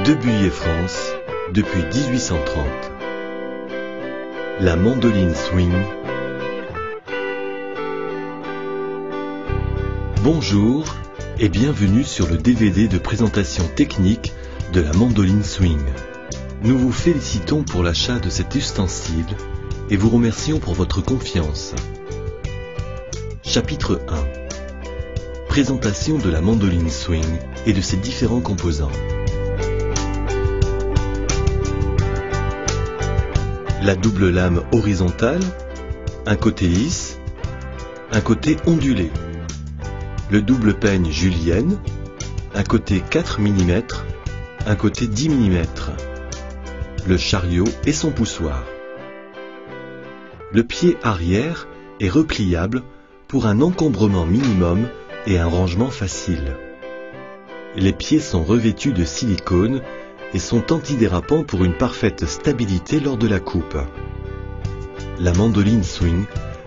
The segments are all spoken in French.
De Buyer, France, depuis 1830. La mandoline swing. Bonjour et bienvenue sur le DVD de présentation technique de la mandoline swing. Nous vous félicitons pour l'achat de cet ustensile et vous remercions pour votre confiance. Chapitre 1. Présentation de la mandoline swing et de ses différents composants. La double lame horizontale, un côté lisse, un côté ondulé. Le double peigne julienne, un côté 4 mm, un côté 10 mm. Le chariot et son poussoir. Le pied arrière est repliable pour un encombrement minimum et un rangement facile. Les pieds sont revêtus de silicone et sont antidérapants pour une parfaite stabilité lors de la coupe. La mandoline swing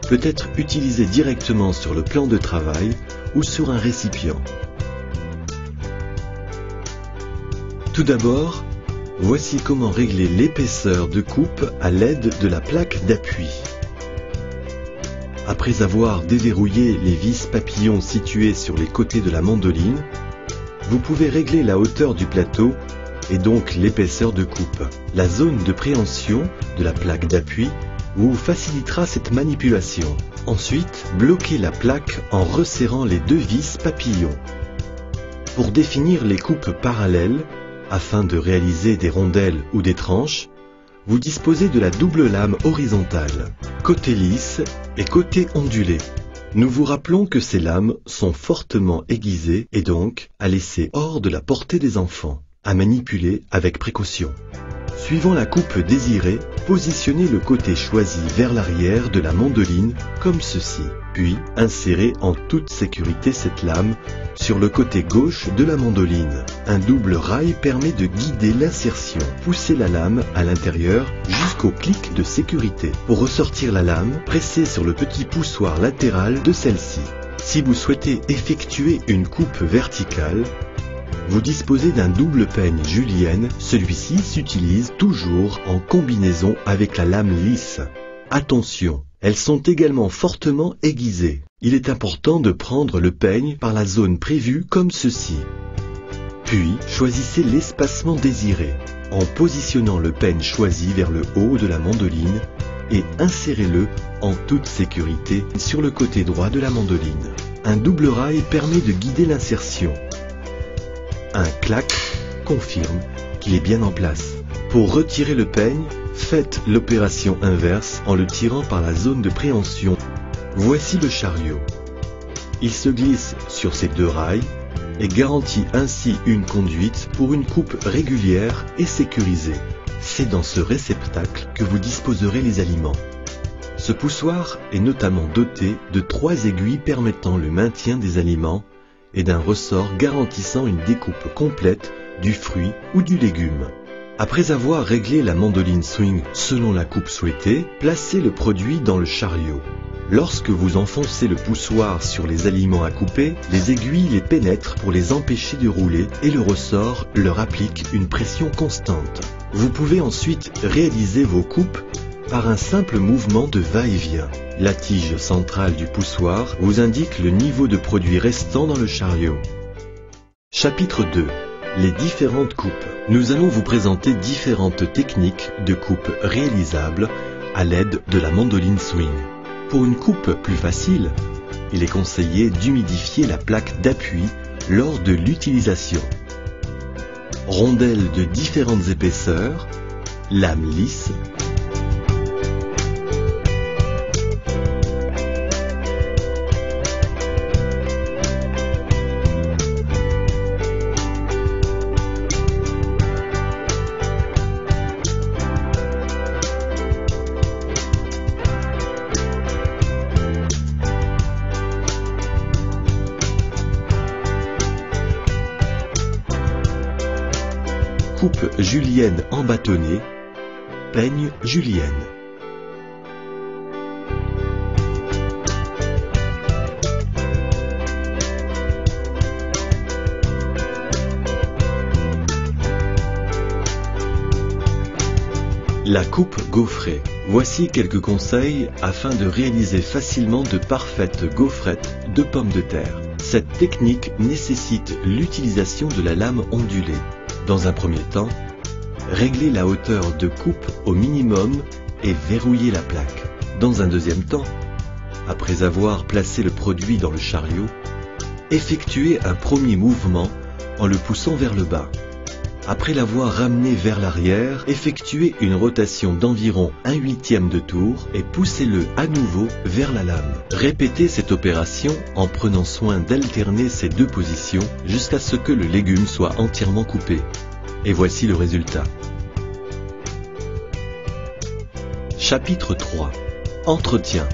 peut être utilisée directement sur le plan de travail ou sur un récipient. Tout d'abord, voici comment régler l'épaisseur de coupe à l'aide de la plaque d'appui. Après avoir déverrouillé les vis papillons situées sur les côtés de la mandoline, vous pouvez régler la hauteur du plateau et donc l'épaisseur de coupe. La zone de préhension de la plaque d'appui vous facilitera cette manipulation. Ensuite, bloquez la plaque en resserrant les deux vis papillons. Pour définir les coupes parallèles, afin de réaliser des rondelles ou des tranches, vous disposez de la double lame horizontale, côté lisse et côté ondulé. Nous vous rappelons que ces lames sont fortement aiguisées et donc à laisser hors de la portée des enfants, à manipuler avec précaution. Suivant la coupe désirée, positionnez le côté choisi vers l'arrière de la mandoline comme ceci, puis insérez en toute sécurité cette lame sur le côté gauche de la mandoline. Un double rail permet de guider l'insertion. Poussez la lame à l'intérieur jusqu'au clic de sécurité. Pour ressortir la lame, pressez sur le petit poussoir latéral de celle-ci. Si vous souhaitez effectuer une coupe verticale, vous disposez d'un double peigne julienne, celui-ci s'utilise toujours en combinaison avec la lame lisse. Attention, elles sont également fortement aiguisées. Il est important de prendre le peigne par la zone prévue comme ceci. Puis, choisissez l'espacement désiré, en positionnant le peigne choisi vers le haut de la mandoline et insérez-le en toute sécurité sur le côté droit de la mandoline. Un double rail permet de guider l'insertion. Un clac confirme qu'il est bien en place. Pour retirer le peigne, faites l'opération inverse en le tirant par la zone de préhension. Voici le chariot. Il se glisse sur ces deux rails et garantit ainsi une conduite pour une coupe régulière et sécurisée. C'est dans ce réceptacle que vous disposerez les aliments. Ce poussoir est notamment doté de 3 aiguilles permettant le maintien des aliments et d'un ressort garantissant une découpe complète du fruit ou du légume. Après avoir réglé la mandoline swing selon la coupe souhaitée, placez le produit dans le chariot. Lorsque vous enfoncez le poussoir sur les aliments à couper, les aiguilles les pénètrent pour les empêcher de rouler et le ressort leur applique une pression constante. Vous pouvez ensuite réaliser vos coupes par un simple mouvement de va-et-vient. La tige centrale du poussoir vous indique le niveau de produit restant dans le chariot. Chapitre 2. Les différentes coupes. Nous allons vous présenter différentes techniques de coupe réalisables à l'aide de la mandoline swing. Pour une coupe plus facile, il est conseillé d'humidifier la plaque d'appui lors de l'utilisation. Rondelles de différentes épaisseurs, lames lisses, coupe julienne en bâtonnet, peigne julienne. La coupe gaufrée. Voici quelques conseils afin de réaliser facilement de parfaites gaufrettes de pommes de terre. Cette technique nécessite l'utilisation de la lame ondulée. Dans un premier temps, réglez la hauteur de coupe au minimum et verrouillez la plaque. Dans un deuxième temps, après avoir placé le produit dans le chariot, effectuez un premier mouvement en le poussant vers le bas. Après l'avoir ramené vers l'arrière, effectuez une rotation d'environ 1/8 de tour et poussez-le à nouveau vers la lame. Répétez cette opération en prenant soin d'alterner ces deux positions jusqu'à ce que le légume soit entièrement coupé. Et voici le résultat. Chapitre 3. Entretien.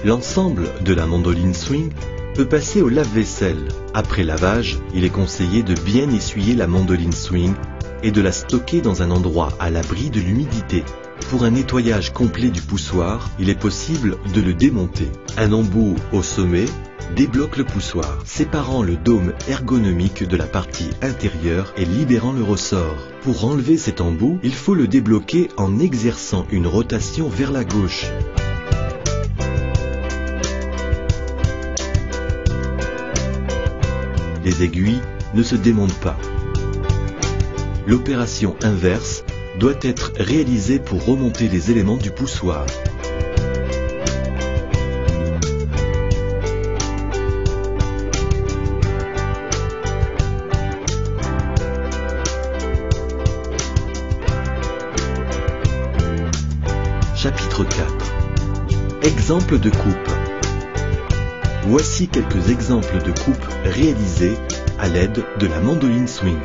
L'ensemble de la mandoline swing peut passer au lave-vaisselle. Après lavage, il est conseillé de bien essuyer la mandoline swing et de la stocker dans un endroit à l'abri de l'humidité. Pour un nettoyage complet du poussoir, il est possible de le démonter. Un embout au sommet débloque le poussoir, séparant le dôme ergonomique de la partie intérieure et libérant le ressort. Pour enlever cet embout, il faut le débloquer en exerçant une rotation vers la gauche. Les aiguilles ne se démontent pas. L'opération inverse doit être réalisée pour remonter les éléments du poussoir. Chapitre 4. Exemple de coupe. Voici quelques exemples de coupes réalisées à l'aide de la mandoline swing.